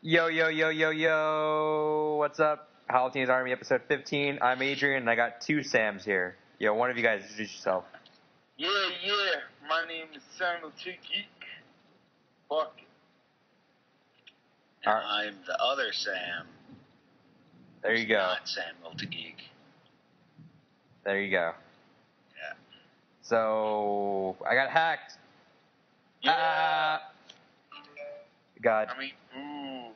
Yo, yo, yo, yo, yo. What's up? Palutenasarmy episode 15. I'm Adrian, and I got two Sams here. Yo, one of you guys introduce yourself. Yeah. My name is Samuel T. Geek. Fuck it. And I'm the other Sam. There you go. Not Samuel T. Geek. There you go. Yeah. So, I got hacked. Yeah. God. I mean, ooh.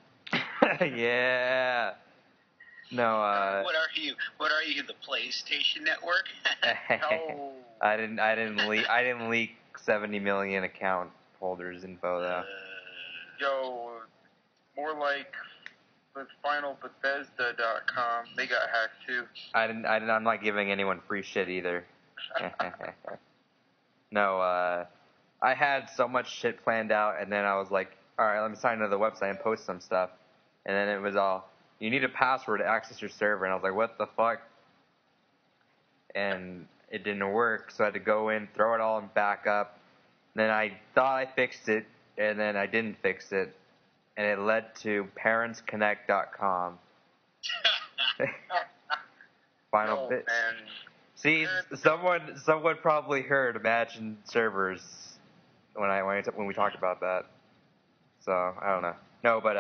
Yeah. No, What are you? The PlayStation Network? No. I didn't leak 70 million account holders info though. Yo, more like the finalbethesda.com. They got hacked too. I'm not giving anyone free shit either. No, I had so much shit planned out, and then I was like, alright, let me sign into the website and post some stuff. And then it was all, you need a password to access your server. And I was like, what the fuck? And it didn't work, so I had to go in, throw it all and back up. And then I thought I fixed it, and then I didn't fix it. And it led to parentsconnect.com. Final bit. Man. See, someone probably heard Imagine servers when we talked about that. So I don't know. No, but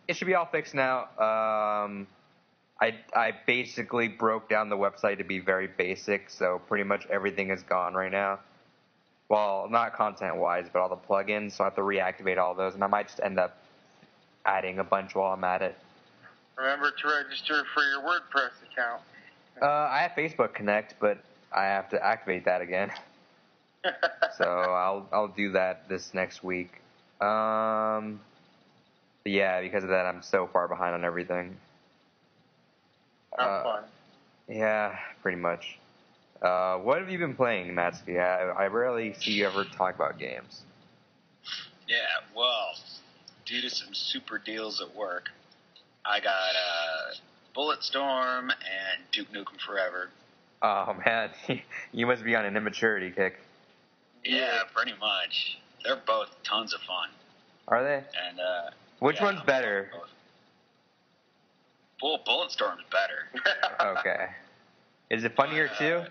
it should be all fixed now. I basically broke down the website to be very basic, so pretty much everything is gone right now. Well, not content-wise, but all the plugins, so I have to reactivate all those, and I might just end up adding a bunch while I'm at it. Remember to register for your WordPress account. I have Facebook Connect, but I have to activate that again. So I'll do that this next week. But yeah, because of that, I'm so far behind on everything. Not fun. Yeah, pretty much. What have you been playing, Smartzke? I rarely see you ever talk about games. Yeah, well, due to some super deals at work, I got Bulletstorm and Duke Nukem Forever. Oh, man. You must be on an immaturity kick. Yeah, pretty much. They're both tons of fun. Are they? And Which one's better? Bulletstorm's better. Okay. Is it funnier too?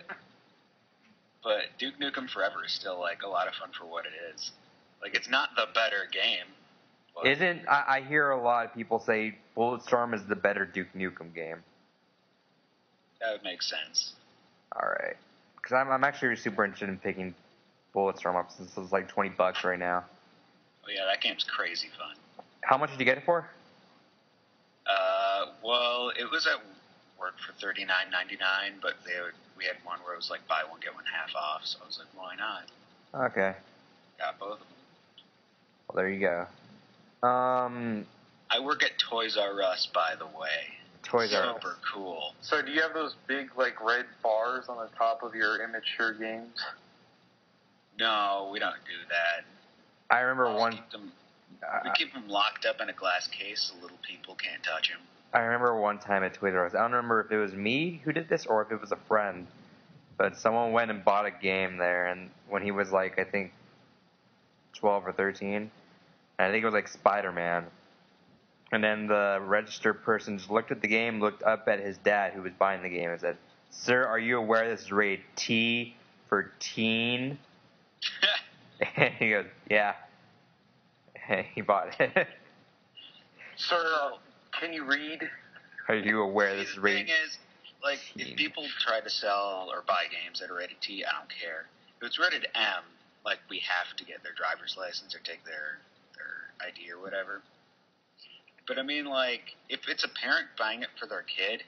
But Duke Nukem Forever is still like a lot of fun for what it is. Like, it's not the better game. Isn't I hear a lot of people say Bulletstorm is the better Duke Nukem game. That would make sense. All right, because I'm actually super interested in picking Bulletstorm up since it's like $20 right now. Oh yeah, that game's crazy fun. How much did you get it for? Well, it was at work for $39.99, but we had one where it was like buy one get one half off, so I was like, why not? Okay. Got both of them. Well, there you go. I work at Toys R Us, by the way. Toys R Us. Super cool. So do you have those big, like, red bars on the top of your immature games? No, we don't do that. I remember We keep them locked up in a glass case so little people can't touch them. I remember one time at Toys R Us. I don't remember if it was me who did this or if it was a friend, but someone went and bought a game there, and when he was like, I think 12 or 13, and I think it was like Spider-Man. And then the registered person just looked at the game, looked up at his dad who was buying the game, and said, "Sir, are you aware this is rated T for teen?" And he goes, "Yeah." And he bought it. Sir, can you read? Are you aware this is The rated thing is, like, if people try to sell or buy games that are rated T, I don't care. If it's rated M, like, we have to get their driver's license or take their ID or whatever. But I mean, like, if it's a parent buying it for their kid,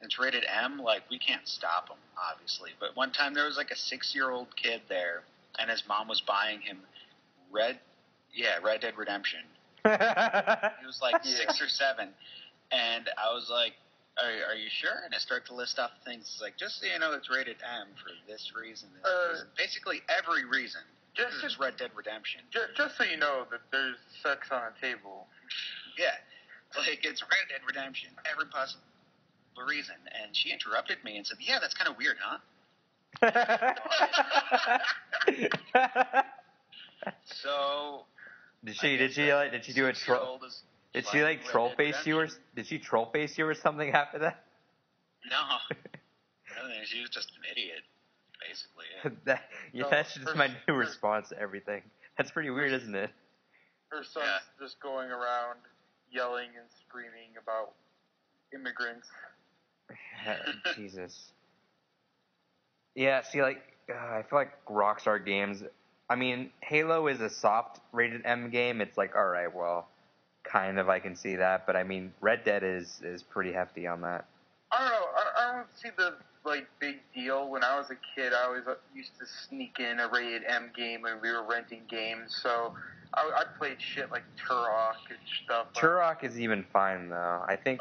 and it's rated M, like, we can't stop them, obviously. But one time there was, like, a 6-year-old kid there, and his mom was buying him Red Dead Redemption. He was, like, 6 or 7. And I was like, are you sure? And I start to list off things. It's like, just so you know, it's rated M for this reason, reason. Basically every reason. Just Red Dead Redemption. Just so you know that there's sex on a table. Yeah. Like, it's Red Dead Redemption. Every possible reason. And she interrupted me and said, yeah, that's kind of weird, huh? So... Did she do a troll? Did she like troll face you or did she troll face you or something after that? No. I mean, she was just an idiot, basically. That's just my new response to everything. That's pretty weird, isn't it? Her son's just going around yelling and screaming about immigrants. Jesus. Yeah, see, like, I feel like Rockstar games, I mean, Halo is a soft rated M game. It's like, alright, well, kind of I can see that, but I mean, Red Dead is pretty hefty on that. I don't know. I don't see the like big deal. When I was a kid, I always used to sneak in a rated M game when we were renting games. So I played shit like Turok and stuff. Turok is even fine though. I think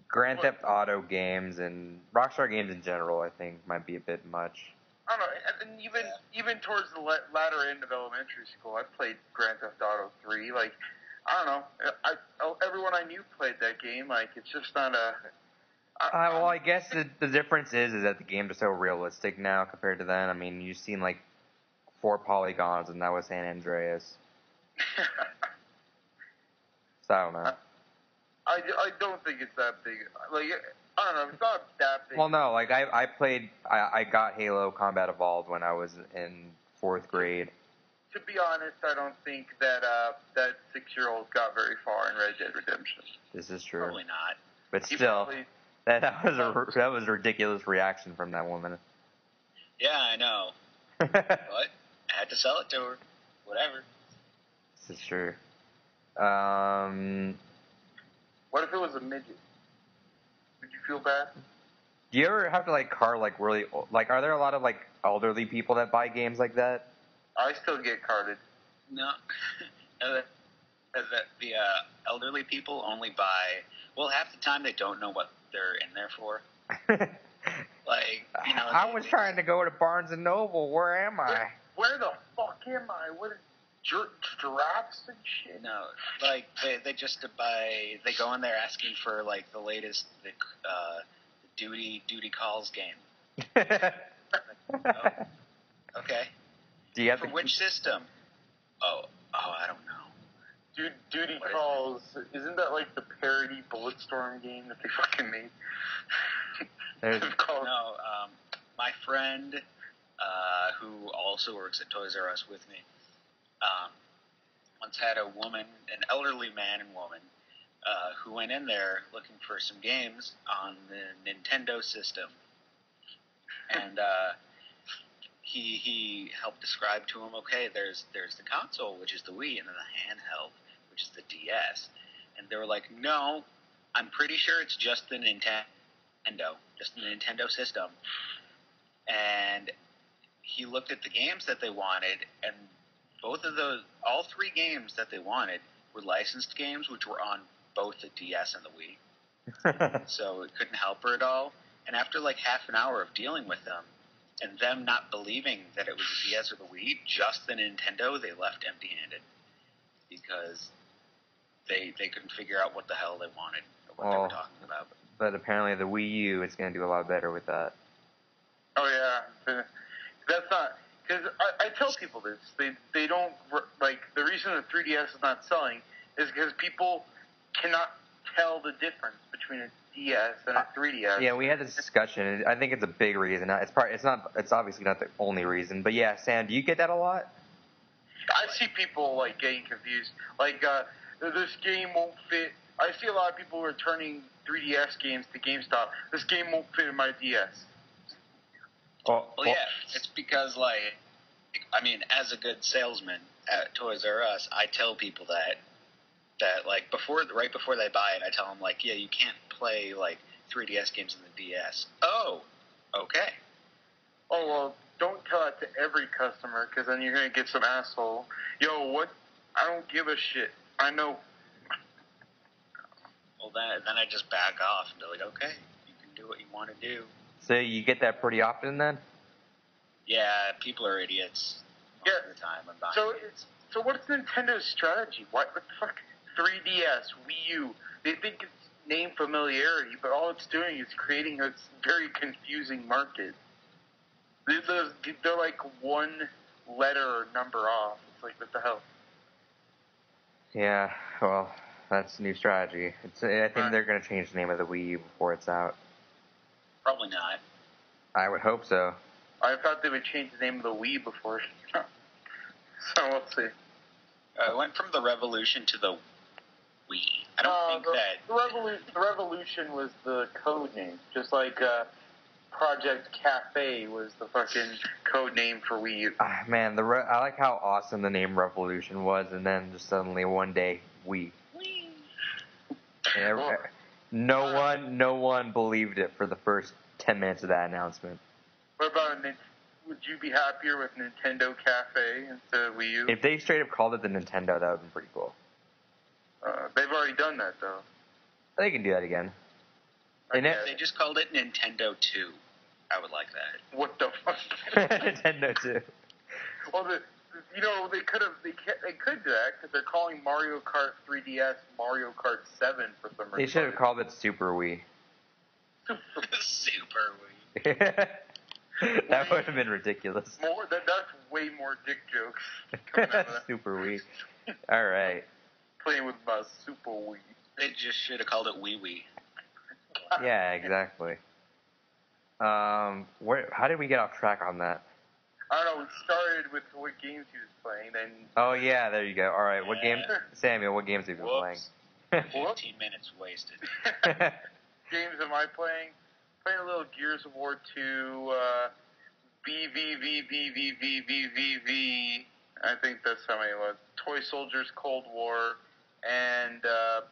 Grand Theft Auto games and Rockstar games in general, I think, might be a bit much. I don't know. And even towards the latter end of elementary school, I played Grand Theft Auto 3. Like, I don't know. Everyone I knew played that game. Like, it's just not a... well, I guess the difference is that the games are so realistic now compared to then. I mean, you've seen, like, 4 polygons, and that was San Andreas. So, I don't know. I don't think it's that big. Like, I don't know. It's not that big. Well, no. Like, I got Halo Combat Evolved when I was in 4th grade. To be honest, I don't think that that 6-year-old got very far in Red Dead Redemption. This is true. Probably not. But still, that was a ridiculous reaction from that woman. Yeah, I know. But I had to sell it to her. Whatever. This is true. What if it was a midget? Would you feel bad? Do you ever have to like card like really like? Are there a lot of like elderly people that buy games like that? I still get carded. No. The elderly people only buy. Well, half the time they don't know what they're in there for. Like, you know. I was trying to go to Barnes and Noble. Where am I? Where the fuck am I? What are giraffes and shit? No, like they just buy. They go in there asking for like the latest duty calls game. Oh, okay. Do you have for which system? Oh, I don't know. Duty calls. Isn't that like the parody Bulletstorm game that they fucking made? No, my friend, who also works at Toys R Us with me, once had a woman, an elderly man and woman, who went in there looking for some games on the Nintendo system. And he helped describe to him, okay, there's the console, which is the Wii, and then the handheld, which is the DS. And they were like, no, I'm pretty sure it's just the Nintendo, just the Nintendo system. And he looked at the games that they wanted, and all 3 games that they wanted were licensed games, which were on both the DS and the Wii. So it couldn't help her at all. And after like half an hour of dealing with them, and them not believing that it was the DS or the Wii, just the Nintendo, they left empty-handed. Because they couldn't figure out what the hell they wanted, or what they were talking about. But apparently the Wii U is going to do a lot better with that. Oh, yeah. That's not... Because I tell people this. They don't... Like, the reason the 3DS is not selling is because people cannot tell the difference between a DS and a 3DS. Yeah, we had this discussion. I think it's a big reason. It's obviously not the only reason. But yeah, Sam, do you get that a lot? I see people, like, getting confused. Like, this game won't fit... I see a lot of people returning 3DS games to GameStop. This game won't fit in my DS. Well, yeah, it's because, like, I mean, as a good salesman at Toys R Us, I tell people that like, right before they buy it, I tell them, like, yeah, you can't play, like, 3DS games in the DS. Oh, okay. Oh, well, don't tell that to every customer, because then you're going to get some asshole. Yo, what? I don't give a shit. I know. Well, then I just back off and be like, okay, you can do what you want to do. So you get that pretty often then? Yeah, people are idiots most of the time. So what's Nintendo's strategy? What the fuck? 3DS, Wii U. They think it's name familiarity, but all it's doing is creating a very confusing market. They're like one letter or number off. It's like, what the hell? Yeah, well, That's a new strategy. I think they're going to change the name of the Wii U before it's out. Probably not. I would hope so. I thought they would change the name of the Wii before. So we'll see. It went from the Revolution to the Wii. I don't think that... The Revolution was the code name, just like Project Cafe was the fucking code name for Wii U. Man, I like how awesome the name Revolution was, and then just suddenly one day, Wii. No one believed it for the first 10 minutes of that announcement. What about would you be happier with Nintendo Cafe instead of Wii U? If they straight up called it the Nintendo, that would have been pretty cool. They've already done that, though. They can do that again. They just called it Nintendo 2. I would like that. What the fuck? Nintendo 2. Well, they could do that because they're calling Mario Kart 3DS Mario Kart 7 for some reason. They should have called it Super Wii. Super Wii. That would have been ridiculous. That's way more dick jokes coming out of that. Super Wii. All right. Playing with my Super Wii. They just should have called it Wii Wii. Yeah, exactly. How did we get off track on that? I don't know. We started with what games he was playing, then. Oh yeah, there you go. All right, what games, Samuel? What games have you been playing? 15 minutes wasted. Games am I playing? Playing a little Gears of War 2, I think that's how many it was. Toy Soldiers Cold War, and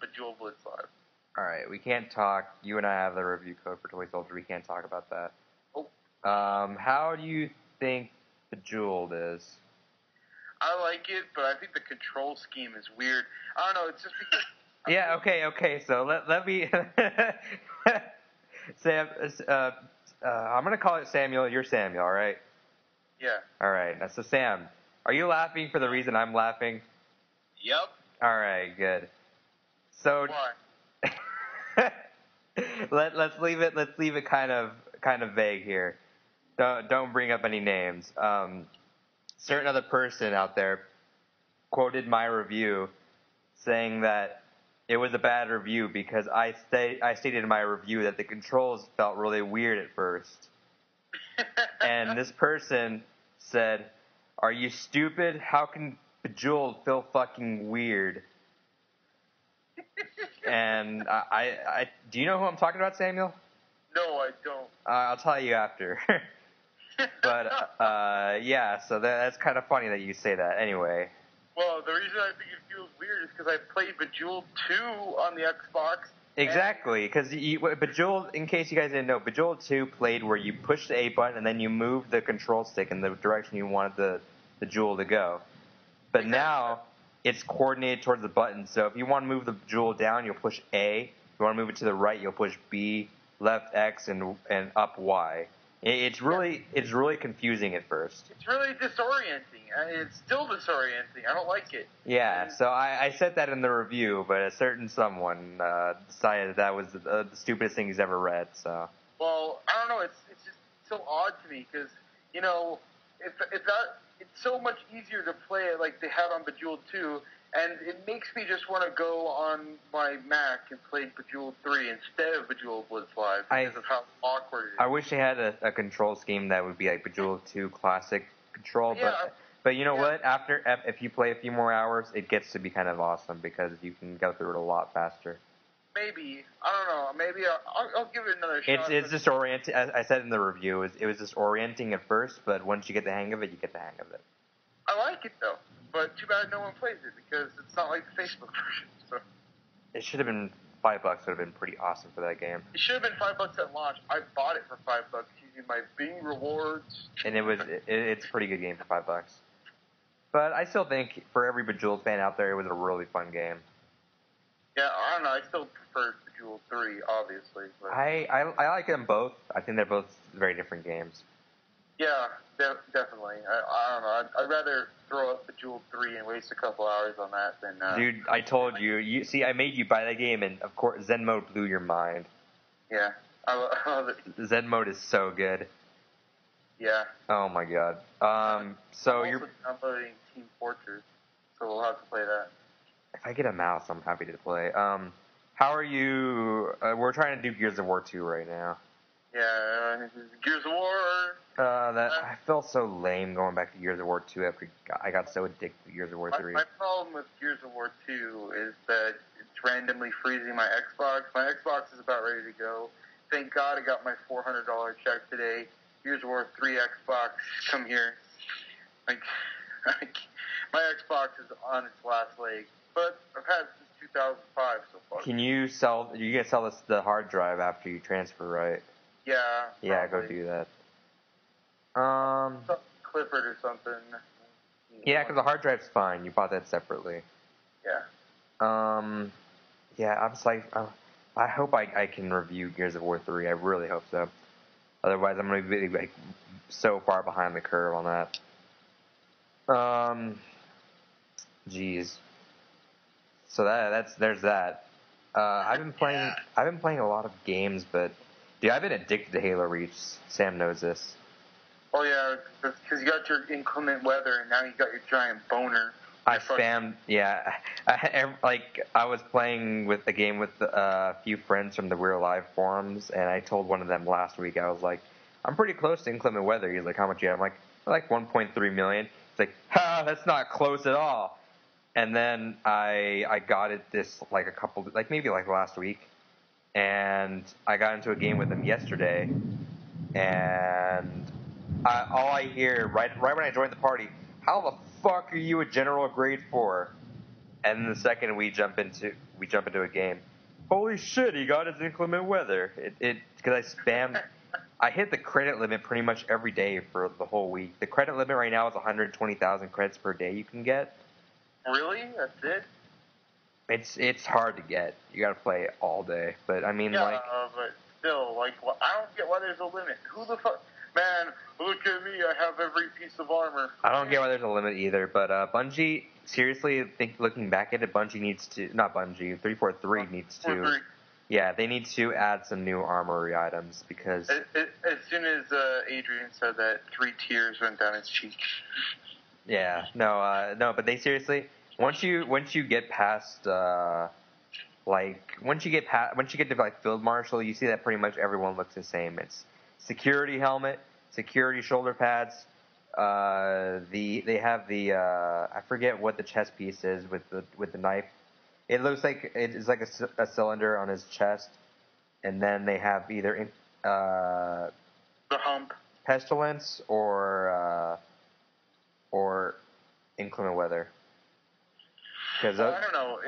Bejeweled Blitz Live. All right, we can't talk. You and I have the review code for Toy Soldier. We can't talk about that. Oh. How do you think Bejeweled is? I like it, but I think the control scheme is weird. I don't know. It's just because. Yeah. Okay. So let me. Sam, I'm gonna call it Samuel. You're Samuel, all right? Yeah. All right. So Sam, are you laughing for the reason I'm laughing? Yep. All right. Good. So. Why? let's leave it kind of vague here. Don't bring up any names. Certain other person out there quoted my review saying that it was a bad review because I stated in my review that the controls felt really weird at first. And this person said, "Are you stupid? How can Bejeweled feel fucking weird?" And I do you know who I'm talking about, Samuel? No, I don't. I'll tell you after. But yeah, so that's kind of funny that you say that. Anyway. Well, the reason I think it feels weird is because I played Bejeweled 2 on the Xbox. Exactly, because Bejeweled, in case you guys didn't know, Bejeweled 2 played where you push the A button and then you move the control stick in the direction you wanted the jewel to go. But now it's coordinated towards the button, so if you want to move the jewel down, you'll push A. If you want to move it to the right, you'll push B, left X, and up Y. It's really confusing at first. It's really disorienting. It's still disorienting. I don't like it. Yeah, so I said that in the review, but a certain someone decided that was the stupidest thing he's ever read. So. Well, I don't know. It's just so odd to me because it's so much easier to play it like they had on Bejeweled 2, and it makes me just want to go on my Mac and play Bejeweled 3 instead of Bejeweled Blitz Live because of how awkward it is. I wish they had a control scheme that would be like Bejeweled 2 classic control, but you know what? If you play a few more hours, it gets to be kind of awesome because you can go through it a lot faster. Maybe. I don't know. Maybe I'll give it another shot. It's disorienting. As I said in the review, it was disorienting at first, but once you get the hang of it, you get the hang of it. I like it, though. But too bad no one plays it because it's not like the Facebook version. So. It should have been $5. Would have been pretty awesome for that game. It should have been $5 at launch. I bought it for $5 using my Bing rewards. And it's a pretty good game for $5. But I still think for every Bejeweled fan out there, it was a really fun game. Yeah, I don't know. I still prefer Bejeweled 3, obviously. But. I like them both. I think they're both very different games. Yeah, definitely. I don't know. I'd rather throw up Bejeweled 3 and waste a couple hours on that than... Dude, I told you. You see, I made you buy that game, and of course, Zen Mode blew your mind. Yeah, I love it. Zen Mode is so good. Yeah. Oh my god. So I'm also downloading Team Fortress, so we'll have to play that. if I get a mouse, I'm happy to play. How are you? We're trying to do Gears of War 2 right now. Yeah, Gears of War. I felt so lame going back to Gears of War 2 after I got so addicted to Gears of War 3. My problem with Gears of War 2 is that it's randomly freezing my Xbox. My Xbox is about ready to go. Thank God I got my $400 check today. Gears of War 3 Xbox, come here. Like, my Xbox is on its last leg, but I've had it since 2005 so far. Can you sell? You can sell the hard drive after you transfer, right? Yeah. Yeah, probably. go do that. Clifford or something. Yeah, because the hard drive's fine. You bought that separately. Yeah. Yeah, I'm just like, I hope I can review Gears of War 3. I really hope so. Otherwise, I'm gonna be like so far behind the curve on that. Jeez. So there's that. I've been playing a lot of games, but dude, I've been addicted to Halo Reach. Sam knows this. Oh yeah, because you got your inclement weather, and now you got your giant boner. I spammed, yeah. I was playing with the game with a few friends from the We're Alive forums, and I told one of them last week, I was like, I'm pretty close to inclement weather. He's like, how much you have? I'm like 1.3 million. He's like, ha, that's not close at all. And then I got it maybe last week, and I got into a game with him yesterday, and all I hear right when I joined the party, how the fuck are you a general grade 4? And then the second we jump into a game, holy shit, he got his inclement weather. Because I hit the credit limit pretty much every day for the whole week. The credit limit right now is 120,000 credits per day you can get. Really? That's it? It's hard to get. You gotta play all day. But I mean, but still, I don't get why there's a limit. Who the fuck? Man, look at me, I have every piece of armor. I don't get why there's a limit either, but Bungie, seriously, looking back at it, Bungie needs to, not Bungie, 343 needs to, yeah, they need to add some new armory items, because... As soon as Adrian said that, 3 tears went down his cheek. Yeah, no, but they seriously, once you get past, once you get to, Field Marshal, you see that pretty much everyone looks the same. It's security helmet, security shoulder pads. They have the I forget what the chest piece is with the knife. It looks like it's like a cylinder on his chest, and then they have either the hump, pestilence, or inclement weather. Because I don't know.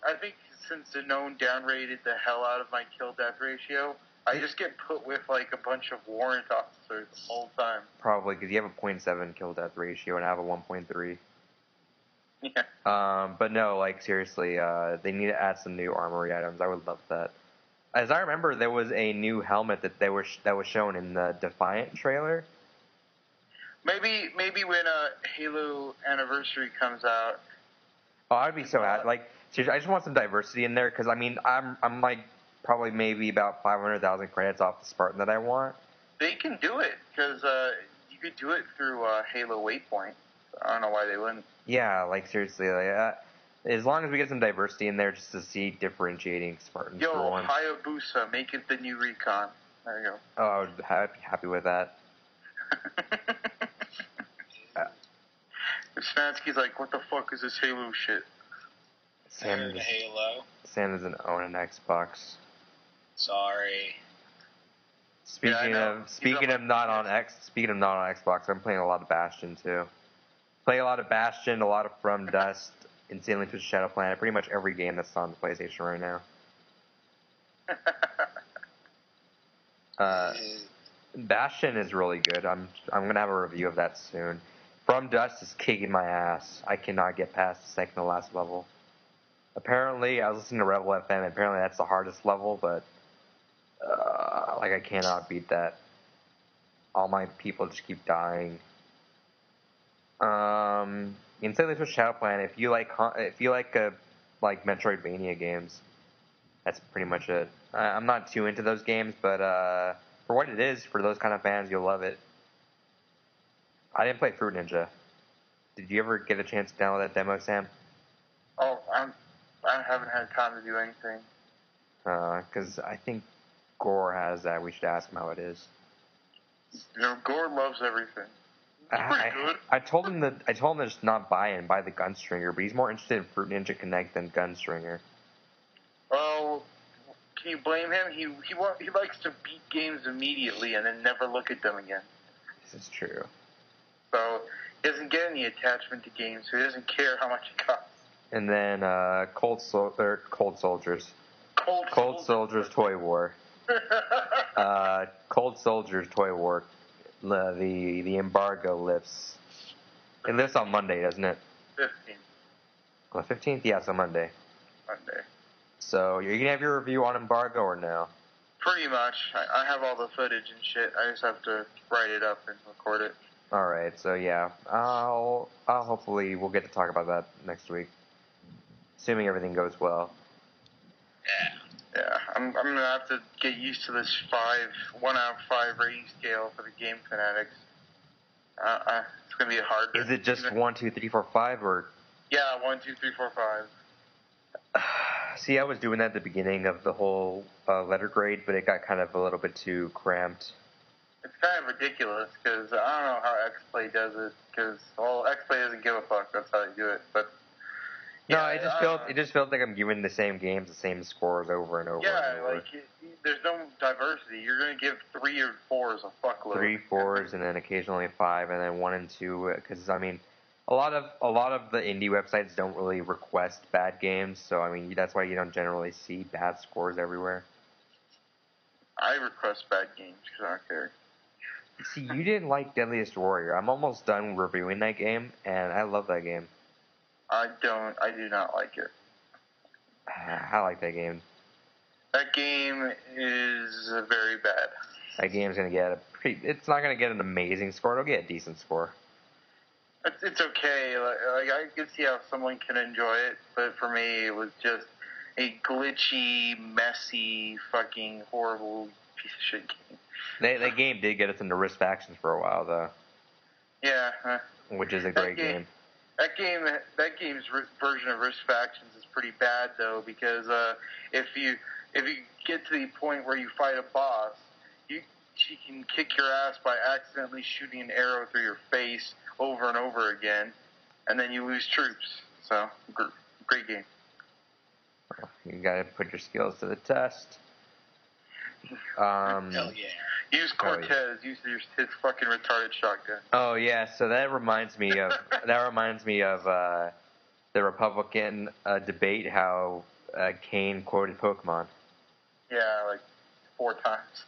I think since the known downrated the hell out of my kill death ratio, I just get put with a bunch of warrant officers the whole time. Probably because you have a 0.7 kill death ratio and I have a 1.3. Yeah. But no, seriously, they need to add some new armory items. I would love that. As I remember, there was a new helmet that was shown in the Defiant trailer. Maybe when Halo Anniversary comes out. Oh, I'd be so happy. Seriously, I just want some diversity in there because I'm probably maybe about 500,000 credits off the Spartan that I want. They can do it because you could do it through Halo Waypoint. I don't know why they wouldn't. Yeah, seriously, as long as we get some diversity in there, just to see differentiating Spartans. Yo, Hayabusa, make it the new Recon. There you go. Oh, I would be happy with that. Smartzke's like, what the fuck is this Halo shit? Halo. Sam doesn't own an Xbox. Sorry. Speaking of not on Xbox, I'm playing a lot of Bastion too. Play a lot of Bastion, a lot of From Dust, Insanely Twisted Shadow Planet, pretty much every game that's on the PlayStation right now. Bastion is really good. I'm gonna have a review of that soon. From Dust is kicking my ass. I cannot get past the second to last level. Apparently, I was listening to Rebel FM, and apparently that's the hardest level, but I cannot beat that. All my people just keep dying. Insanely Twisted Shadow Planet, if you like Metroidvania games, that's pretty much it. I'm not too into those games, but for what it is, for those kind of fans, you'll love it. I didn't play Fruit Ninja. Did you ever get a chance to download that demo, Sam? Oh, I haven't had time to do anything. Because I think Gore has that. We should ask him how it is. You know, Gore loves everything. It's pretty good. I told him to just not buy it and buy the Gunstringer, but he's more interested in Fruit Ninja Connect than Gunstringer. Well, can you blame him? He likes to beat games immediately and then never look at them again. This is true. So he doesn't get any attachment to games, so he doesn't care how much it costs. And then Cold Soldiers. Cold Soldiers Toy War. Cold Soldiers Toy War. The embargo lifts. It lifts on Monday, doesn't it? 15th. On the 15th? Yeah, it's on Monday. Monday. So, are you going to have your review on embargo or no? Pretty much. I have all the footage and shit. I just have to write it up and record it. Alright, so yeah. I'll hopefully we'll get to talk about that next week. Assuming everything goes well. Yeah, I'm gonna have to get used to this 1 out of 5 rating scale for the Game Fanatics. It's gonna be hard. Is it just 1, 2, 3, 4, 5, or? Yeah, 1, 2, 3, 4, 5. See, I was doing that at the beginning of the whole letter grade, but it got kind of a little bit too cramped. It's kind of ridiculous because I don't know how X-Play does it. Because X-Play doesn't give a fuck. That's how they do it. But yeah, no, it just felt like I'm giving the same games the same scores over and over. Yeah, and over. like there's no diversity. You're gonna give 3 or 4s a fuckload. 3, 4s, and then occasionally 5, and then 1 and 2. Because I mean, a lot of the indie websites don't really request bad games, so I mean that's why you don't generally see bad scores everywhere. I request bad games because I don't care. See, you didn't like Deadliest Warrior. I'm almost done reviewing that game, and I love that game. I do not like it. I like that game. That game is very bad. That game's gonna get it's not gonna get an amazing score. It'll get a decent score. It's okay. Like I can see how someone can enjoy it, but for me, it was just a glitchy, messy, fucking horrible piece of shit game. That game did get us into Risk Factions for a while, though. Yeah. Which is a great game. That game's version of Risk Factions is pretty bad though, because if you get to the point where you fight a boss, she can kick your ass by accidentally shooting an arrow through your face over and over again, and then you lose troops. So great game. You gotta put your skills to the test. Hell yeah. Use Cortez. Use his fucking retarded shotgun. Oh yeah, so that reminds me of the Republican debate how Kane quoted Pokemon. Yeah, like 4 times.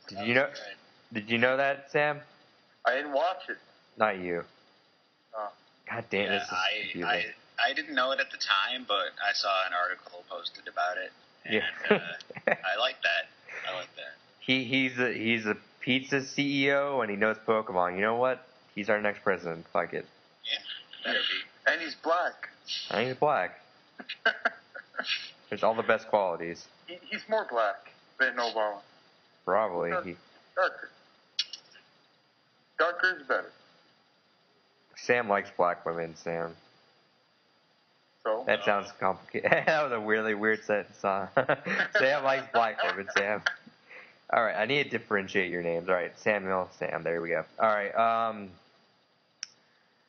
Did you know that, Sam? I didn't watch it. Not you. Oh. God damn, yeah, this is confusing. I didn't know it at the time, but I saw an article posted about it. And, I like that. He's a pizza CEO and he knows Pokemon. You know what? He's our next president. Fuck it. Yeah, better be. And he's black. And he's black. There's all the best qualities. He's more black than Obama. Probably. Darker. Darker is better. Sam likes black women, Sam. So? That sounds complicated. That was a really weird sentence, huh? Sam likes black women, Sam. Alright, I need to differentiate your names. Alright, Samuel, Sam, there we go. Alright,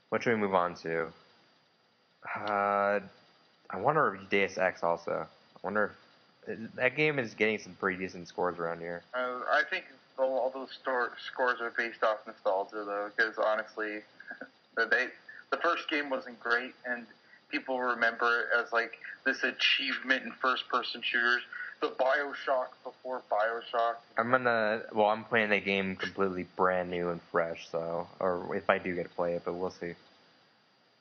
what should we move on to? I want to review Deus Ex also. I wonder if that game is getting some pretty decent scores around here. I think all those scores are based off nostalgia, though, because honestly, the first game wasn't great, and people remember it as like this achievement in first-person shooters. The BioShock before BioShock. I'm playing the game completely brand new and fresh, so, or if I do get to play it, but we'll see.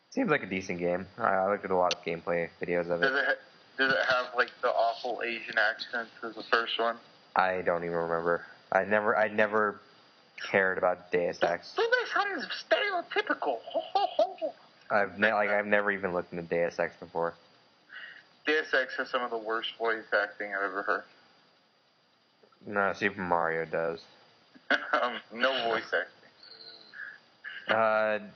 Seems like a decent game. I looked at a lot of gameplay videos of it. Does it have like the awful Asian accent as the first one? I don't even remember. I never cared about Deus Ex. This sounds stereotypical. I've never even looked into Deus Ex before. Deus Ex has some of the worst voice acting I've ever heard. No, Super Mario does. No voice acting.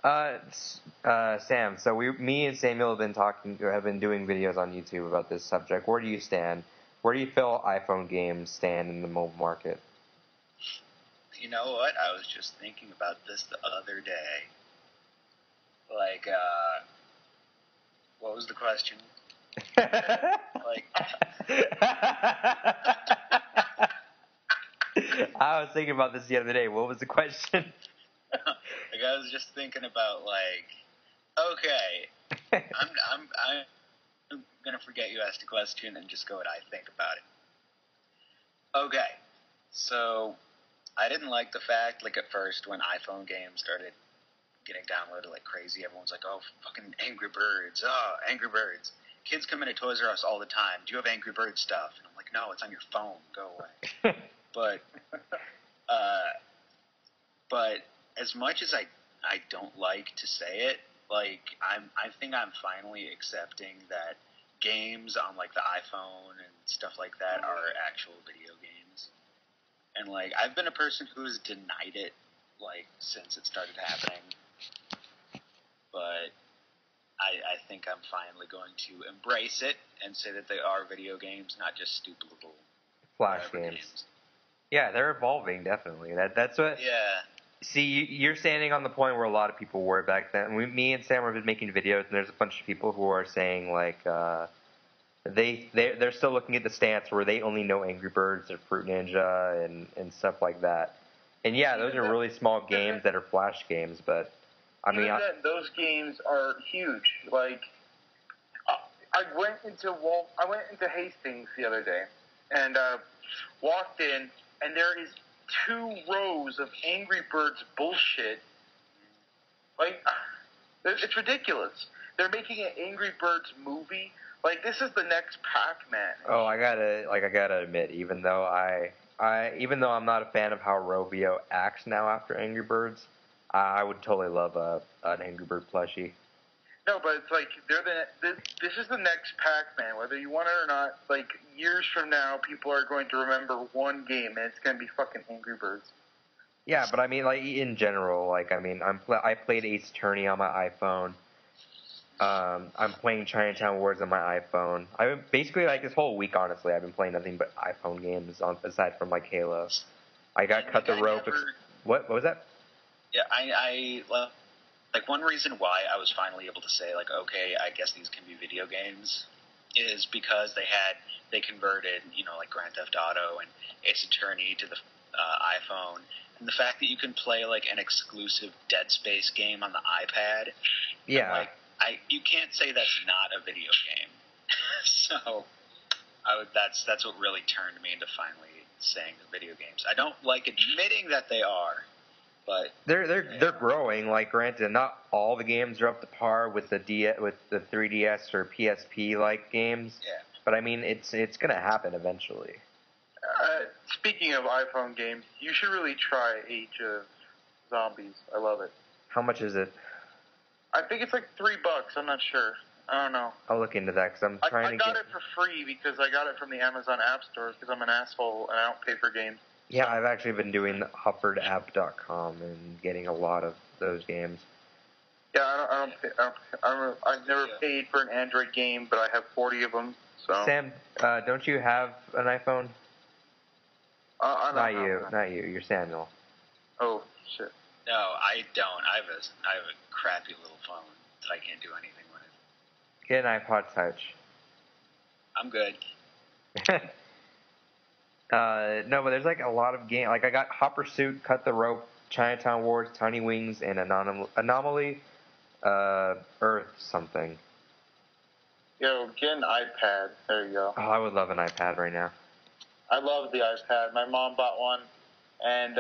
Sam. So me and Samuel have been doing videos on YouTube about this subject. Where do you stand? Where do you feel iPhone games stand in the mobile market? You know what? I was just thinking about this the other day. Like, what was the question? Like, I was thinking about this the other day. What was the question? like I was just thinking about okay, I'm gonna forget you asked a question and just go what I think about it. Okay, so I didn't like the fact, like, at first when iPhone games started getting downloaded like crazy, everyone's like, oh, fucking Angry Birds, Angry Birds. Kids come into Toys R Us all the time. Do you have Angry Birds stuff? And I'm like, no, it's on your phone. Go away. But as much as I don't like to say it, like, I think I'm finally accepting that games on, like, the iPhone and stuff like that are actual video games. And, like, I've been a person who has denied it, like, since it started happening. But I think I'm finally going to embrace it and say that they are video games, not just stupid little flash games. Yeah, they're evolving, definitely. That's what... Yeah. See, you're standing on the point where a lot of people were back then. Me and Sam have been making videos, and there's a bunch of people who are saying, like, they're still looking at the stance where they only know Angry Birds or Fruit Ninja and stuff like that. And yeah, those are really small games that are flash games, but I mean, those games are huge. Like, I went into Hastings the other day and walked in, and there is 2 rows of Angry Birds bullshit. Like, it's ridiculous. They're making an Angry Birds movie. Like, this is the next Pac-Man. Oh, I gotta admit, even though I'm not a fan of how Rovio acts now after Angry Birds, I would totally love an Angry Bird plushie. No, but it's like this is the next Pac-Man, whether you want it or not. Like, years from now, people are going to remember one game, and it's going to be fucking Angry Birds. Yeah, but I mean, like, in general, like, I mean, I played Ace Attorney on my iPhone. I'm playing Chinatown Wars on my iPhone. Basically, like, this whole week, honestly, I've been playing nothing but iPhone games aside from, like, Halo. I got Cut the Rope. What was that? Yeah, like, one reason why I was finally able to say, like, okay, I guess these can be video games is because they converted, you know, like, Grand Theft Auto and Ace Attorney to the iPhone. And the fact that you can play, like, an exclusive Dead Space game on the iPad. Yeah. Like, you can't say that's not a video game. So, that's what really turned me into finally saying the video games. I don't like admitting that they are, but they're growing. Like, granted, not all the games are up to par with the 3DS or PSP like games. Yeah. But I mean, it's gonna happen eventually. Speaking of iPhone games, you should really try Age of Zombies. I love it. How much is it? I think it's like $3. I'm not sure. I don't know. I'll look into that because I'm trying to I got it for free because I got it from the Amazon App Store because I'm an asshole and I don't pay for games. Yeah, I've actually been doing HuffordApp.com and getting a lot of those games. Yeah, I've never paid for an Android game, but I have 40 of them. So. Sam, don't you have an iPhone? Not you. You're Samuel. Oh, shit. No, I don't. I have a crappy little phone that I can't do anything with. Get an iPod Touch. I'm good. No, but there's like a lot of games. Like, I got Hot Pursuit, Cut the Rope, Chinatown Wars, Tiny Wings, and Anomaly, Earth something. Yo, get an iPad. There you go. Oh, I would love an iPad right now. I love the iPad. My mom bought one, and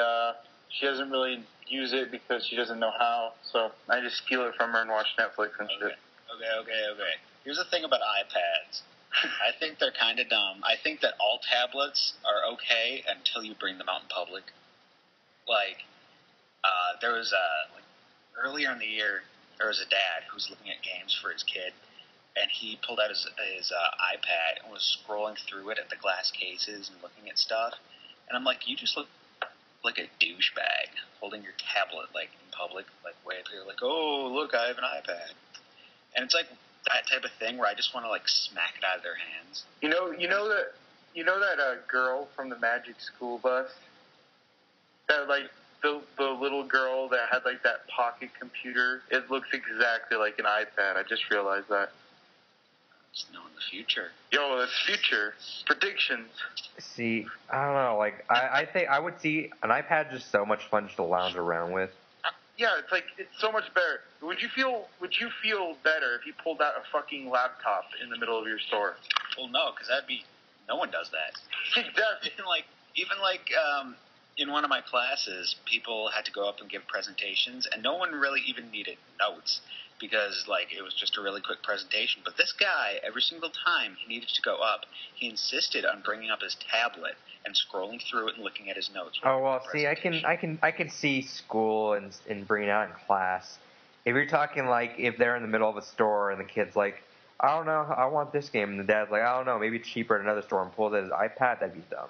she doesn't really use it because she doesn't know how, so I just steal it from her and watch Netflix and shit. Okay. Here's the thing about iPads. I think they're kind of dumb. I think that all tablets are okay until you bring them out in public. Like, there was earlier in the year, there was a dad who was looking at games for his kid, and he pulled out his iPad and was scrolling through it at the glass cases and looking at stuff. And I'm like, you just look like a douchebag holding your tablet like in public, like way up here, like, oh look, I have an iPad, and it's like that type of thing where I just want to like smack it out of their hands. You know that girl from the Magic School Bus, that like the little girl that had like that pocket computer. It looks exactly like an iPad. I just realized that. It's knowing the future. Yo, that's future predictions. See, I don't know. Like, I think I would see an iPad just so much fun just to lounge around with. Yeah, it's so much better. Would you feel better if you pulled out a fucking laptop in the middle of your store? Well, no, because no one does that. Exactly. Even in one of my classes, people had to go up and give presentations, and no one really even needed notes because like it was just a really quick presentation. But this guy, every single time he needed to go up, he insisted on bringing up his tablet and scrolling through it and looking at his notes. Oh well, see, I can see school and bringing it out in class. If you're talking like if they're in the middle of a store and the kid's like, I don't know, I want this game, and the dad's like, I don't know, maybe it's cheaper at another store, and pulls out his iPad, that'd be dumb.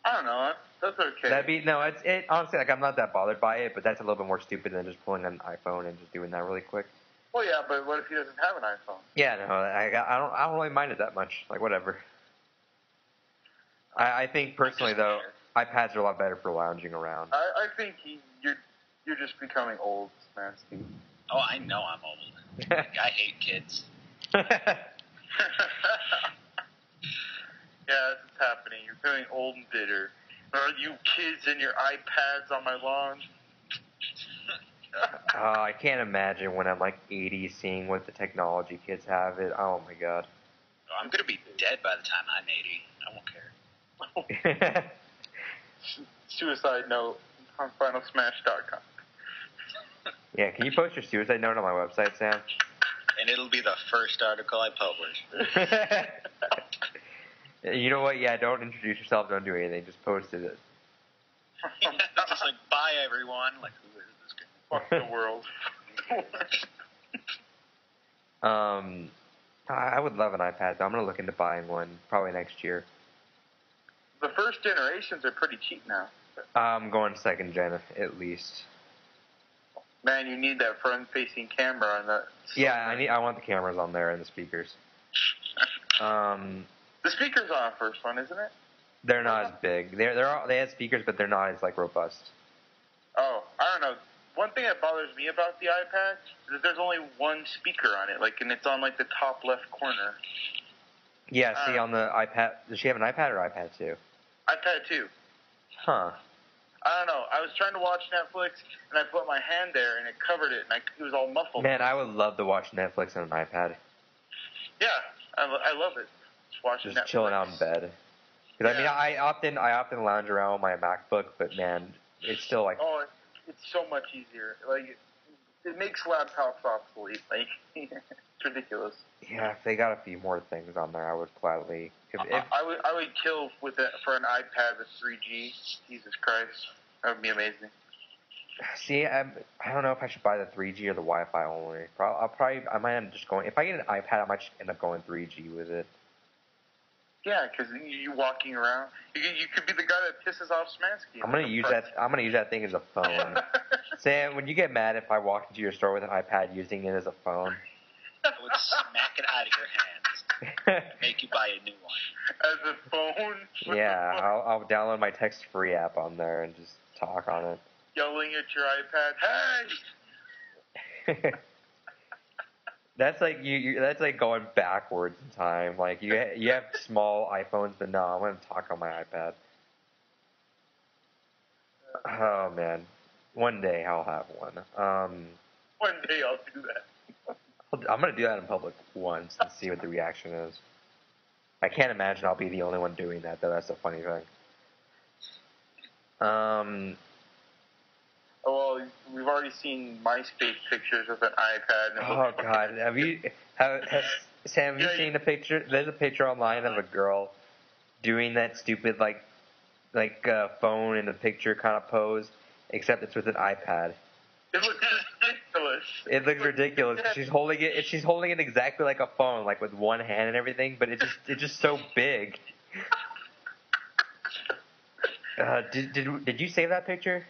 I don't know. That's okay. It honestly, like, I'm not that bothered by it, but that's a little bit more stupid than just pulling an iPhone and just doing that really quick. Well, yeah, but what if he doesn't have an iPhone? Yeah, no, I don't really mind it that much. Like, whatever. I think personally though, iPads are a lot better for lounging around. I think you're just becoming old, Smartzke. Oh, I know I'm old. Like, I hate kids. Yeah, that's what's happening. You're feeling old and bitter. Are you kids and your iPads on my lawn? I can't imagine when I'm like 80 seeing what the technology kids have. Oh my god. Oh, I'm going to be dead by the time I'm 80. I won't care. Suicide note on finalsmash.com. Yeah, can you post your suicide note on my website, Sam? And it'll be the first article I publish. You know what? Yeah, don't introduce yourself, don't do anything, just post it. Just like, bye everyone. Like, who is this guy? Fuck the world. I would love an iPad, though. I'm going to look into buying one probably next year. The first generations are pretty cheap now. I'm going second gen at least. Man, you need that front-facing camera on that. Yeah, I want the cameras on there and the speakers. The speakers on the first one, isn't it? They're not as big. They have speakers, but they're not as like robust. Oh, I don't know. One thing that bothers me about the iPad is that there's only one speaker on it, and it's on like the top left corner. Yeah, see on the iPad. Does she have an iPad or iPad 2? iPad 2. Huh. I don't know. I was trying to watch Netflix, and I put my hand there, and it covered it, and it was all muffled. Man, I would love to watch Netflix on an iPad. Yeah, I love it. Just watching Netflix. Chilling out in bed. Because I mean, I often lounge around with my MacBook, but man, it's still like. Oh, it's so much easier. Like, it makes laptops obsolete. Like, it's ridiculous. Yeah, if they got a few more things on there, I would gladly. I would kill for an iPad with 3G. Jesus Christ, that would be amazing. See, I don't know if I should buy the 3G or the Wi-Fi only. I might end up just going. If I get an iPad, I might just end up going 3G with it. Yeah, because you walking around, you could be the guy that pisses off Smartzke. I'm gonna use that thing as a phone. Sam, would you get mad if I walked into your store with an iPad using it as a phone? I would smack it out of your hands and make you buy a new one. As a phone? Yeah, I'll download my text-free app on there and just talk on it. Yelling at your iPad, hey! That's like that's like going backwards in time. Like you have small iPhones, but no, I want to talk on my iPad. Oh man, one day I'll have one. One day I'll do that. I'm gonna do that in public once and see what the reaction is. I can't imagine I'll be the only one doing that, though. That's the funny thing. Well, we've already seen MySpace pictures with an iPad. Oh God, Sam? Have you seen a picture? There's a picture online of a girl doing that stupid like phone in a picture kind of pose, except it's with an iPad. It looks ridiculous. It looks ridiculous. She's holding it. She's holding it exactly like a phone, like with one hand and everything. But it's just so big. Did you save that picture?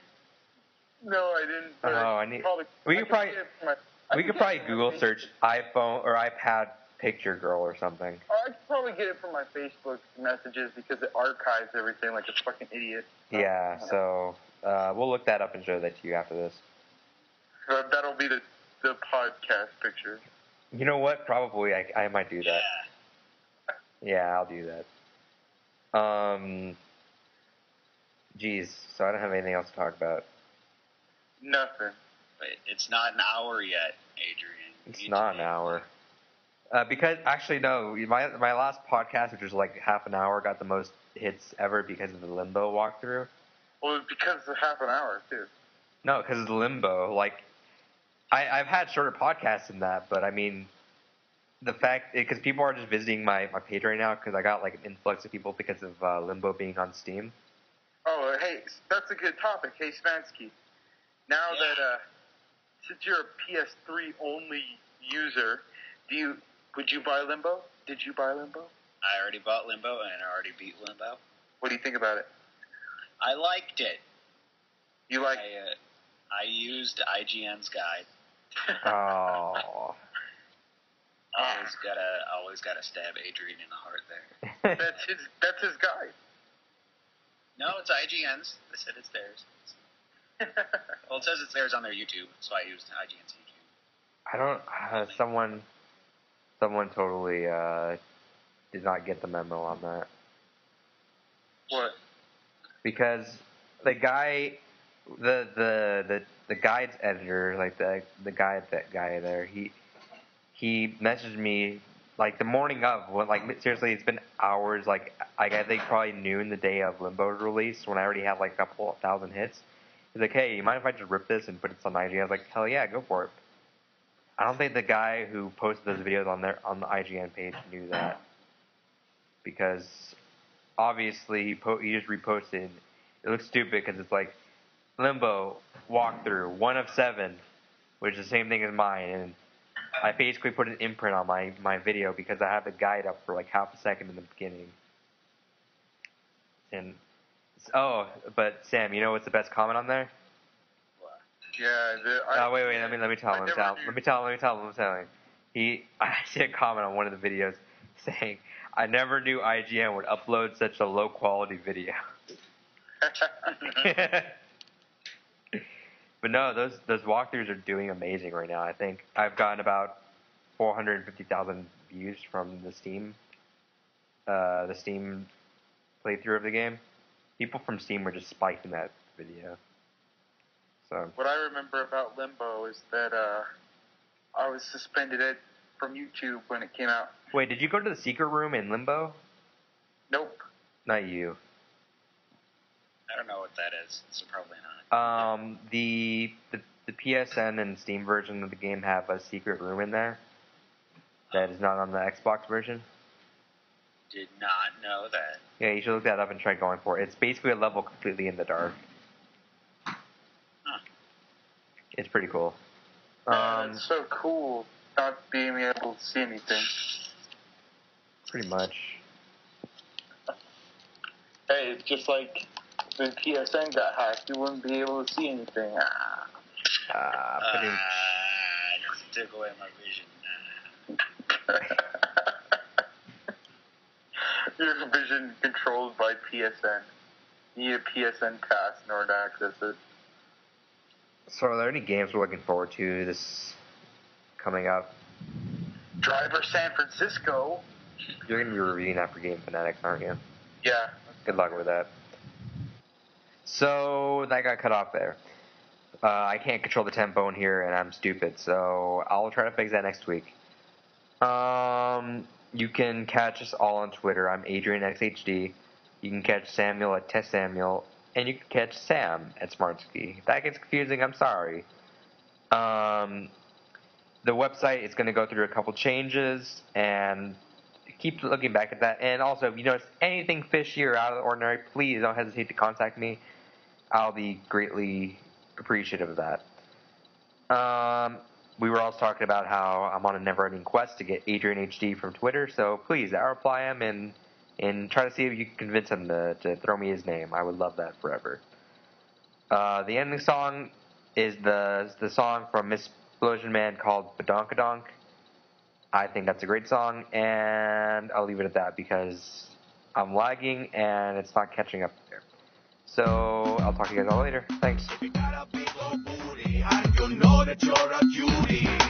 No, I didn't. But I need. We could probably Google search iPhone or iPad picture girl or something. Oh, I could probably get it from my Facebook messages because it archives everything like a fucking idiot. Yeah, so we'll look that up and show that to you after this. That'll be the podcast picture. You know what? Probably I might do that. Yeah, I'll do that. Geez, so I don't have anything else to talk about. Nothing. Wait, it's not an hour yet, Adrian. It's not an hour. Because, actually, no, my last podcast, which was like half an hour, got the most hits ever because of the Limbo walkthrough. Well, it's because of half an hour, too. No, because of the Limbo. Like, I've had shorter podcasts than that, but I mean, the fact, because people are just visiting my page right now, because I got like an influx of people because of Limbo being on Steam. Oh, hey, that's a good topic. Hey, Smartzke. Now that, since you're a PS3 only user, would you buy Limbo? Did you buy Limbo? I already bought Limbo and I already beat Limbo. What do you think about it? I liked it. You like I used IGN's guide. Oh. Always gotta stab Adrian in the heart there. That's his guide. No, it's IGN's. They said it's theirs. Well, it says it's theirs on their YouTube, so I used IGN's YouTube. I don't. Someone totally did not get the memo on that. What? Because the guy, the guide's editor, like the guy there, he messaged me like the morning of, when, like, seriously, it's been hours, like I think probably noon the day of Limbo's release, when I already had like a couple of thousand hits. He's like, hey, you mind if I just rip this and put it on IGN? I was like, hell yeah, go for it. I don't think the guy who posted those videos on the IGN page knew that, because obviously he just reposted. It looks stupid because it's like Limbo walkthrough 1 of 7, which is the same thing as mine, and I basically put an imprint on my video because I have the guide up for like half a second in the beginning. And but Sam, you know what's the best comment on there? What? Yeah. Wait. Let me tell him. I see a comment on one of the videos saying, "I never knew IGN would upload such a low quality video." But no, those walkthroughs are doing amazing right now. I think I've gotten about 450,000 views from the Steam playthrough of the game. People from Steam were just spiking that video. So what I remember about Limbo is that I was suspended from YouTube when it came out. Wait, did you go to the secret room in Limbo? Nope. Not you. I don't know what that is, so probably not. The PSN and Steam version of the game have a secret room in there that is not on the Xbox version. Did not know that. Yeah, you should look that up and try going for it. It's basically a level completely in the dark. Huh. It's pretty cool. It's so cool not being able to see anything. Pretty much. Hey, it's just like when PSN got hacked, you wouldn't be able to see anything. Just took away my vision. Your vision controlled by PSN. You need a PSN pass in order to access it. So are there any games we're looking forward to this coming up? Driver San Francisco. You're going to be reviewing that for Game Fanatics, aren't you? Yeah. Good luck with that. So that got cut off there. I can't control the tempo in here, and I'm stupid, so I'll try to fix that next week. You can catch us all on Twitter. I'm AdrianXHD. You can catch Samuel at TestSamuel, and you can catch Sam at Smartzke. If that gets confusing, I'm sorry. The website is going to go through a couple changes, and keep looking back at that. And also, if you notice anything fishy or out of the ordinary, please don't hesitate to contact me. I'll be greatly appreciative of that. We were also talking about how I'm on a never-ending quest to get Adrian HD from Twitter, so please, I'll reply him, and and try to see if you can convince him to throw me his name. I would love that forever. The ending song is the song from Miss Explosion Man called Badonkadonk. I think that's a great song, and I'll leave it at that because I'm lagging and it's not catching up there. So I'll talk to you guys all later. Thanks. If you got a big old booty and you know that you're a cutie.